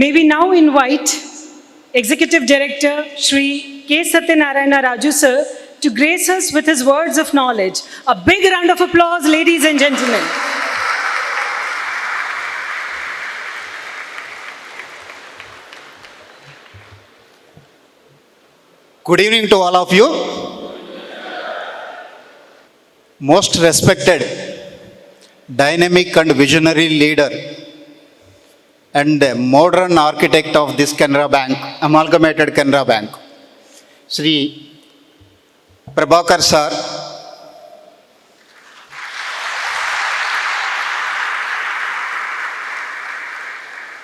May we now invite Executive Director Shri K. Satyanarayana Raju sir to grace us with his words of knowledge. A big round of applause, ladies and gentlemen. Good evening to all of you. Most respected, dynamic and visionary leader and modern architect of this Canara Bank, amalgamated Canara Bank, Sri Prabhakar sir,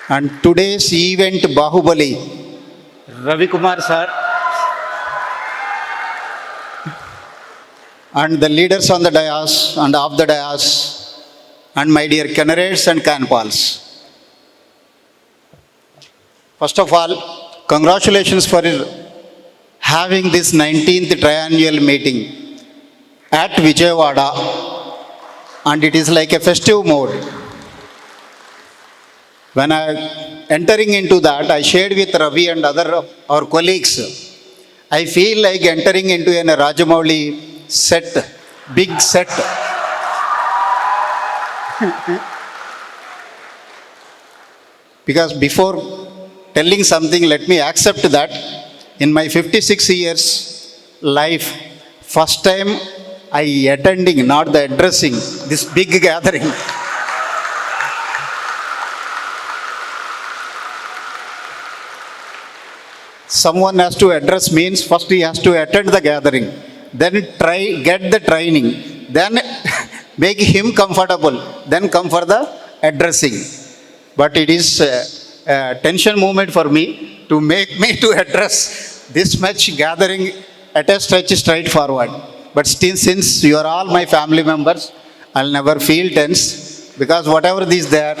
and today's event Bahubali, Ravi Kumar sir, and the leaders on the dais and off the dais, and my dear Canarates and Canpals. First of all, congratulations for having this 19th Triennial meeting at Vijayawada, and it is like a festive mode. When I entering into that, I shared with Ravi and other our colleagues, I feel like entering into a Rajamouli set, big set. Because before telling something, let me accept that in my 56 years life, first time I attending, not the addressing, this big gathering. Someone has to address means first he has to attend the gathering, then get the training, then make him comfortable, then come for the addressing. But it is a tension moment for me to make me to address this much gathering at a stretch straightforward. But still, since you are all my family members, I'll never feel tense, because whatever is there,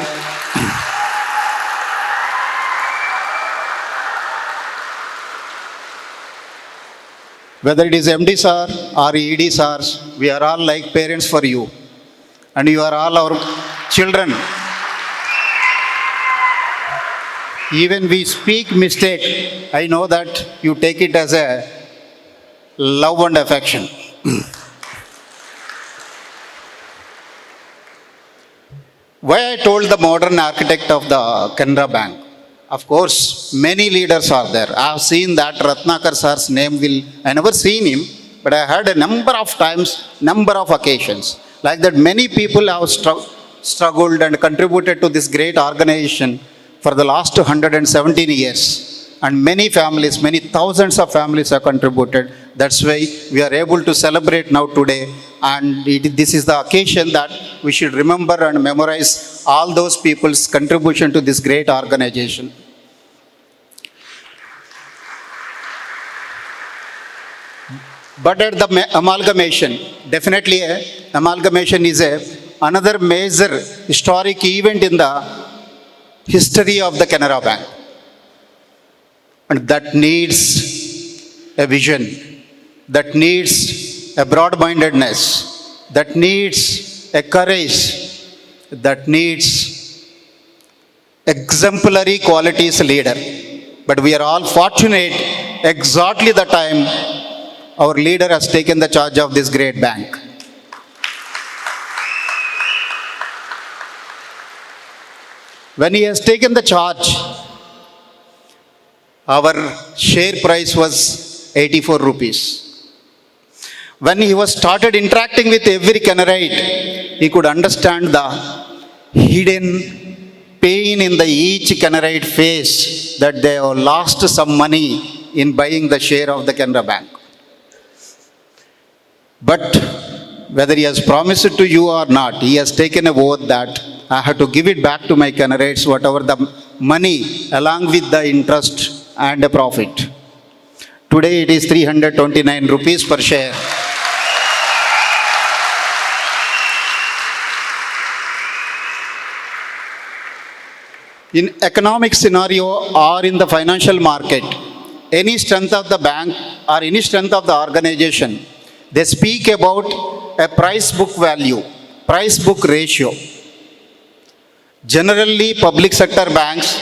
whether it is MD sir or ED sirs, we are all like parents for you. And you are all our children. Even we speak mistake, I know that you take it as a love and affection. Why I told the modern architect of the Canara Bank? Of course, many leaders are there. I have seen that Ratnakar sir's name I never seen him, but I heard a number of times, number of occasions. Like that many people have struggled and contributed to this great organization for the last 117 years. And many families, many thousands of families have contributed. That's why we are able to celebrate now today. And this is the occasion that we should remember and memorize all those people's contribution to this great organization. But at the amalgamation, definitely amalgamation is another major historic event in the history of the Canara Bank. And that needs a vision, that needs a broad-mindedness, that needs a courage, that needs exemplary qualities leader. But we are all fortunate, exactly the time our leader has taken the charge of this great bank. When he has taken the charge, our share price was 84 rupees. When he was started interacting with every Canarite, he could understand the hidden pain in each Canarite face, that they have lost some money in buying the share of the Canara Bank. But whether he has promised to you or not, he has taken a oath that I have to give it back to my Canarates, whatever the money along with the interest and the profit. Today it is 329 rupees per share. In economic scenario or in the financial market, any strength of the bank or any strength of the organization, they speak about a price book value, price book ratio. Generally, public sector banks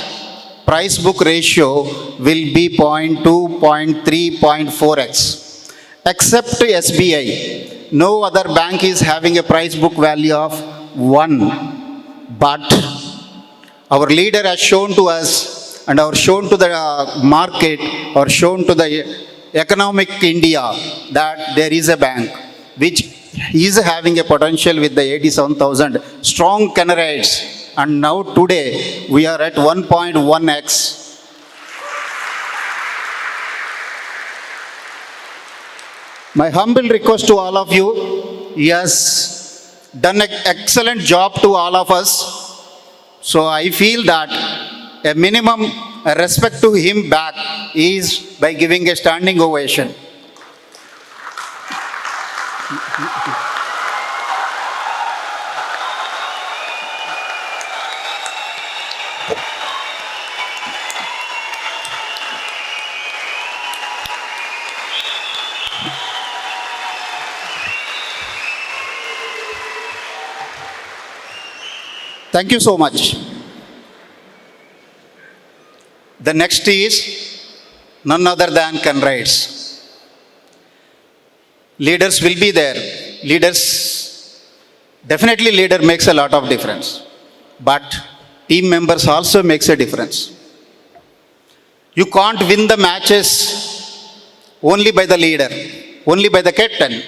price book ratio will be 0.2, 0.3, 0.4x. Except SBI, no other bank is having a price book value of 1. But our leader has shown to us and our shown to the market or shown to the economic India that there is a bank which is having a potential with the 87,000 strong candidates, and now today we are at 1.1x. My humble request to all of you, he has done an excellent job to all of us. So I feel that a minimum respect to him back is by giving a standing ovation. Thank you so much. The next is none other than candidates. Leaders will be there. Definitely leader makes a lot of difference. But team members also makes a difference. You can't win the matches only by the leader, only by the captain.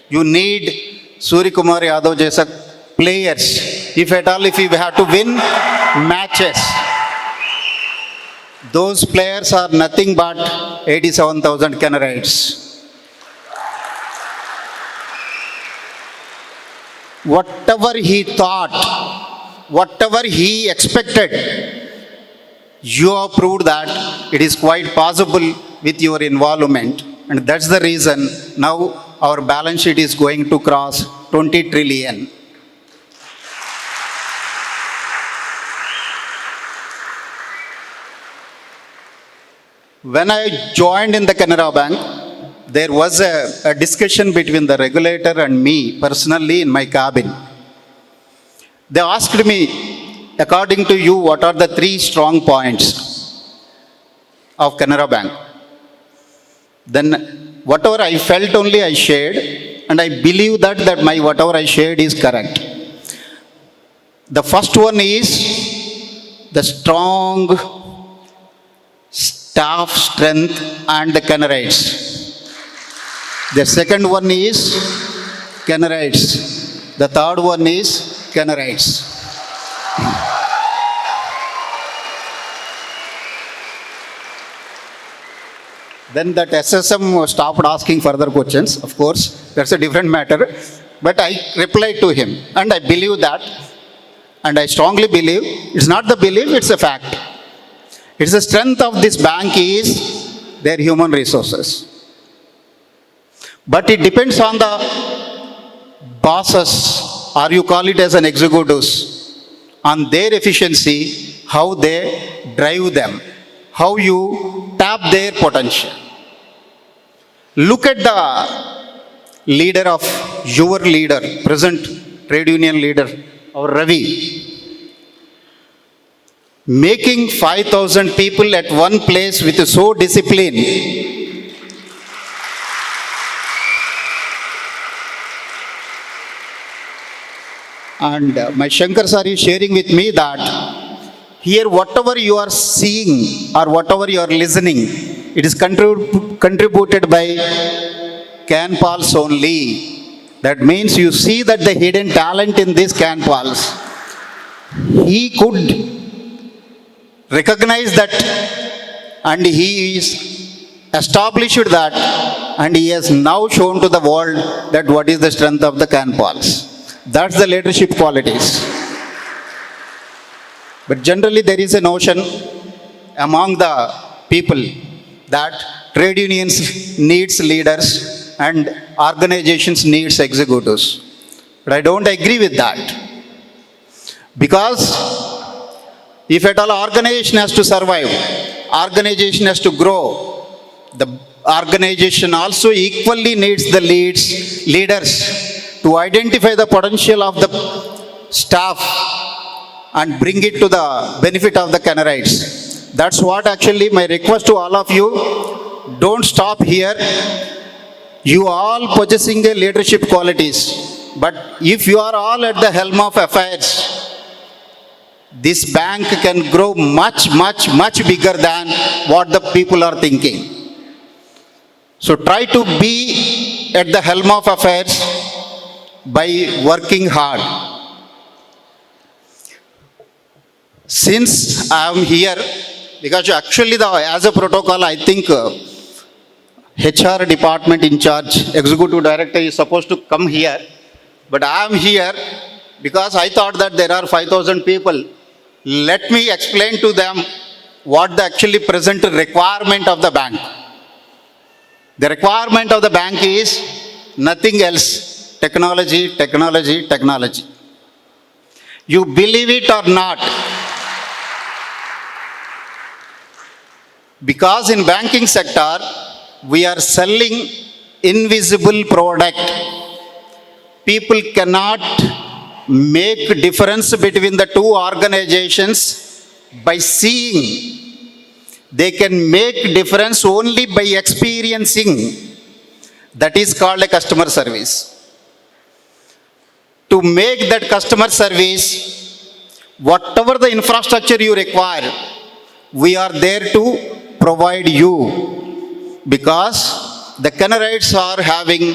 You need Surya Kumar Yadav Jaisa players. If at all, if you have to win matches, those players are nothing but 87,000 candidates. Whatever he thought, whatever he expected, you have proved that it is quite possible with your involvement. And that's the reason now our balance sheet is going to cross 20 trillion. When I joined in the Canara Bank, there was a discussion between the regulator and me personally in my cabin. They asked me, according to you, what are the 3 strong points of Canara Bank? Then whatever I felt only I shared, and I believe that my whatever I shared is correct. The first one is the strong staff strength and the candidates. The second one is candidates. The third one is candidates. Then that SSM stopped asking further questions. Of course, that's a different matter. But I replied to him, and I believe that, and I strongly believe, it's not the belief, it's a fact. It's the strength of this bank is their human resources. But it depends on the bosses, or you call it as an executives, on their efficiency, how they drive them, how you tap their potential. Look at the leader of your leader, present trade union leader, our Ravi. Making 5,000 people at one place with so discipline. And my Shankar sir is sharing with me that here whatever you are seeing or whatever you are listening, it is contributed by can pals only. That means you see that the hidden talent in this can pals. He could recognize that, and he is established that, and he has now shown to the world that what is the strength of the can pals. That's the leadership qualities. But generally there is a notion among the people that trade unions needs leaders and organizations needs executives. But I don't agree with that. Because if at all organization has to survive, organization has to grow, the organization also equally needs the leaders to identify the potential of the staff and bring it to the benefit of the candidates. That's what actually my request to all of you. Don't stop here. You all possessing the leadership qualities. But if you are all at the helm of affairs, this bank can grow much, much, much bigger than what the people are thinking. So try to be at the helm of affairs by working hard. Since I am here, because actually as a protocol, I think HR department in charge, executive director is supposed to come here. But I am here because I thought that there are 5,000 people. Let me explain to them what the actually present requirement of the bank. The requirement of the bank is nothing else. Technology, technology, technology. You believe it or not, because in banking sector, we are selling invisible product. People cannot make difference between the two organizations by seeing. They can make difference only by experiencing. That is called a customer service. To make that customer service, whatever the infrastructure you require, we are there to provide you, because the Canarites are having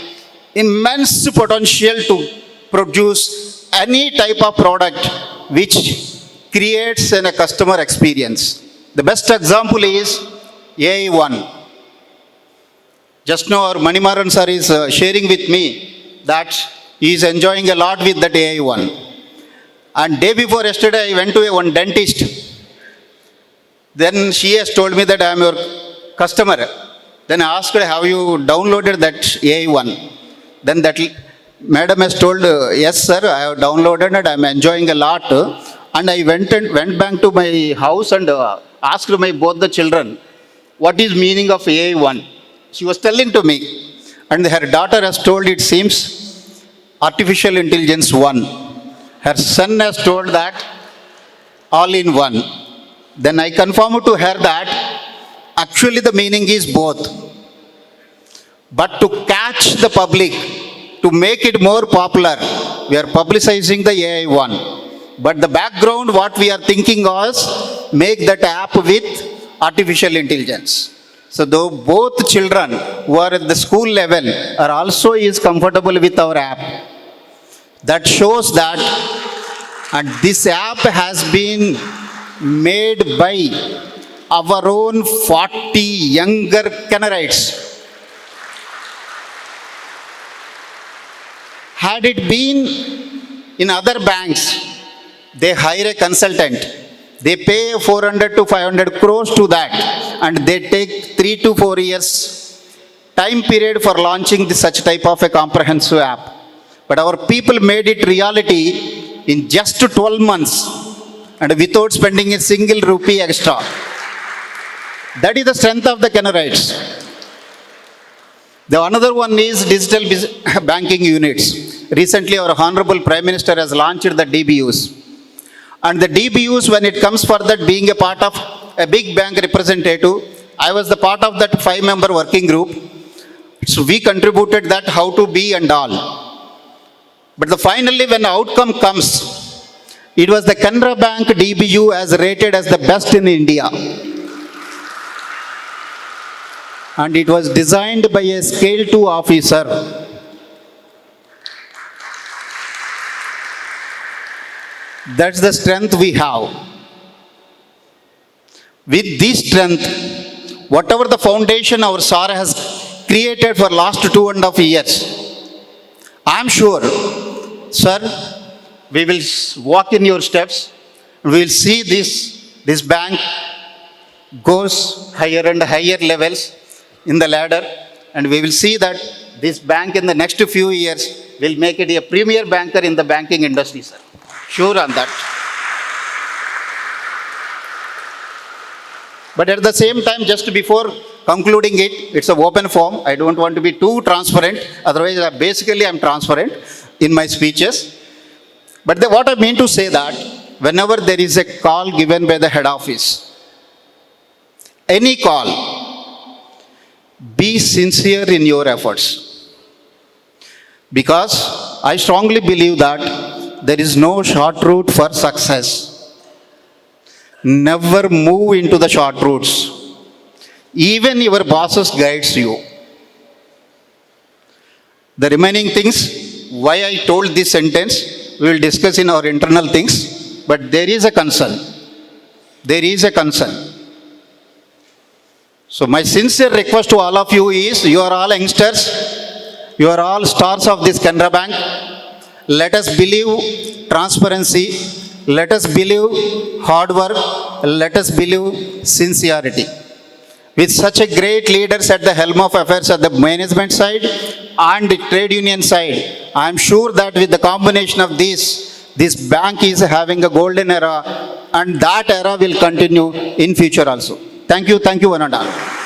immense potential to produce any type of product which creates a customer experience. The best example is AI1. Just now our Manimaran sir is sharing with me that he is enjoying a lot with that AI1. And day before yesterday, I went to one dentist. Then she has told me that I am your customer. Then I asked her, have you downloaded that AI1? Then that madam has told, yes sir, I have downloaded it, I am enjoying a lot. And I went back to my house and asked my both the children, what is meaning of AI1? She was telling to me. And her daughter has told, it seems artificial intelligence 1. Her son has told that all in one. Then I confirmed to her that actually the meaning is both. But to catch the public, to make it more popular, we are publicizing the AI1. But the background, what we are thinking was, make that app with artificial intelligence. So though both children who are at the school level are also is comfortable with our app. That shows that, and this app has been made by our own 40 younger Canarites. Had it been in other banks, they hire a consultant. They pay 400 to 500 crores to that, and they take 3 to 4 years time period for launching such type of a comprehensive app. But our people made it reality in just 12 months and without spending a single rupee extra. That is the strength of the Canarites. The another one is digital banking units. Recently, our Honorable Prime Minister has launched the DBUs. And the DBUs, when it comes for that being a part of a big bank representative, I was the part of that 5-member working group. So we contributed that how to be and all. But finally, when the outcome comes, it was the Canara Bank DBU as rated as the best in India. And it was designed by a Scale 2 officer. That's the strength we have. With this strength, whatever the foundation our SAR has created for last 2.5 years, I am sure, sir, we will walk in your steps. We will see this bank goes higher and higher levels in the ladder, and we will see that this bank in the next few years will make it a premier banker in the banking industry, sir. Sure on that. But at the same time, just before concluding it, it's an open forum. I don't want to be too transparent. Otherwise, basically, I'm transparent in my speeches. But what I mean to say that, whenever there is a call given by the head office, any call, be sincere in your efforts. Because I strongly believe that there is no short route for success. Never move into the short routes. Even your bosses guides you. The remaining things, why I told this sentence, we will discuss in our internal things, but there is a concern. There is a concern. So my sincere request to all of you is, you are all youngsters, you are all stars of this Canara Bank. Let us believe transparency, let us believe hard work, let us believe sincerity. With such a great leaders at the helm of affairs at the management side and the trade union side, I am sure that with the combination of this bank is having a golden era, and that era will continue in future also. Thank you one and all.